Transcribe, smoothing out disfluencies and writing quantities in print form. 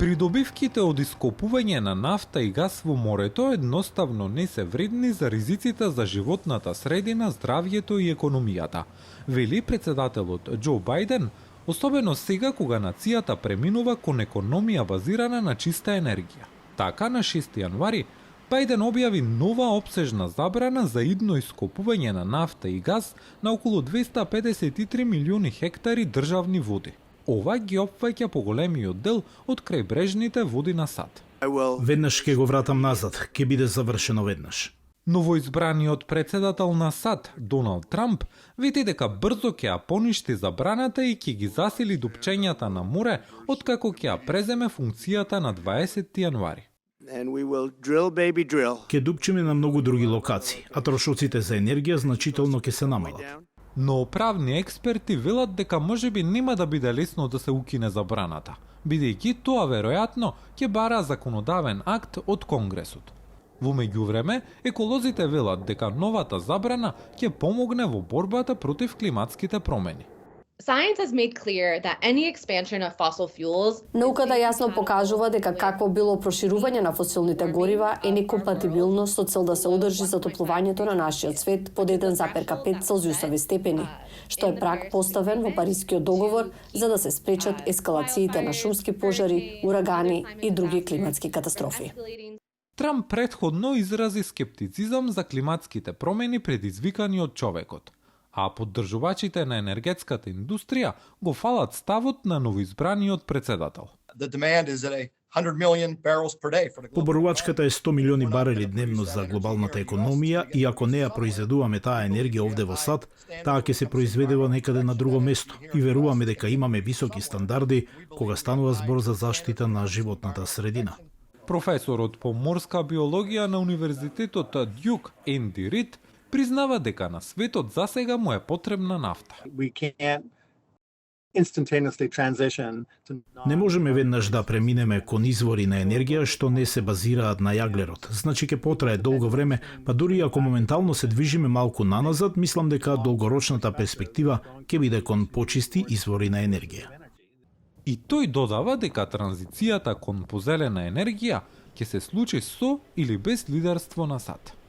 Придобивките од ископување на нафта и газ во морето едноставно не се вредни за ризиците за животната средина, здравјето и економијата, вели председателот Џо Бајден, особено сега кога нацијата преминува кон економија базирана на чиста енергија. Така, на 6 јануари, Бајден објави нова опсежна забрана за идно ископување на нафта и газ на околу 253 милиони хектари државни води. Ова ги опфаќа поголемиот дел од крајбрежните води на САД. Веднаш ќе го вратам назад, ќе биде завршено веднаш. Новоизбраниот председател на САД, Доналд Трамп, види дека брзо ќе ја поништи забраната и ќе ги засили дупчењата на море, откако ќе ја преземе функцијата на 20 јануари. Ќе дупчиме на многу други локации, а трошоците за енергија значително ќе се намалат. Но правни експерти велат дека можеби нема да биде лесно да се укине забраната, бидејќи тоа веројатно ќе бара законодавен акт од Конгресот. Во меѓувреме, еколозите велат дека новата забрана ќе помогне во борбата против климатските промени. Science has made clear that any expansion of fossil fuels. Науката јасно покажува дека какво било проширување на фосилните горива е некомпатибилно со цел да се одржи затоплувањето на нашиот свет под 1,5 целзиусови степени, што е праг поставен во Парискиот договор за да се спречат ескалациите на шумски пожари, урагани и други климатски катастрофи. Трамп претходно изрази скептицизам за климатските промени предизвикани од човекот, а поддржувачите на енергетската индустрија го фалат ставот на новоизбраниот председател. Поборувачката е 100 милиони барели дневно за глобалната економија и ако не ја произведуваме таа енергија овде во САД, таа ќе се произведува некаде на друго место и веруваме дека имаме високи стандарди кога станува збор за заштита на животната средина. Професорот по морска биологија на Универзитетот Дјук Енди Рид признава дека на светот засега му е потребна нафта. Не можеме веднаш да преминеме кон извори на енергија што не се базираат на јаглерод. Значи ќе потрае долго време, па дури ако моментално се движиме малку наназад, мислам дека долгорочната перспектива ќе биде кон почисти извори на енергија. И тој додава дека транзицијата кон позелена енергија ќе се случи со или без лидерство на САД.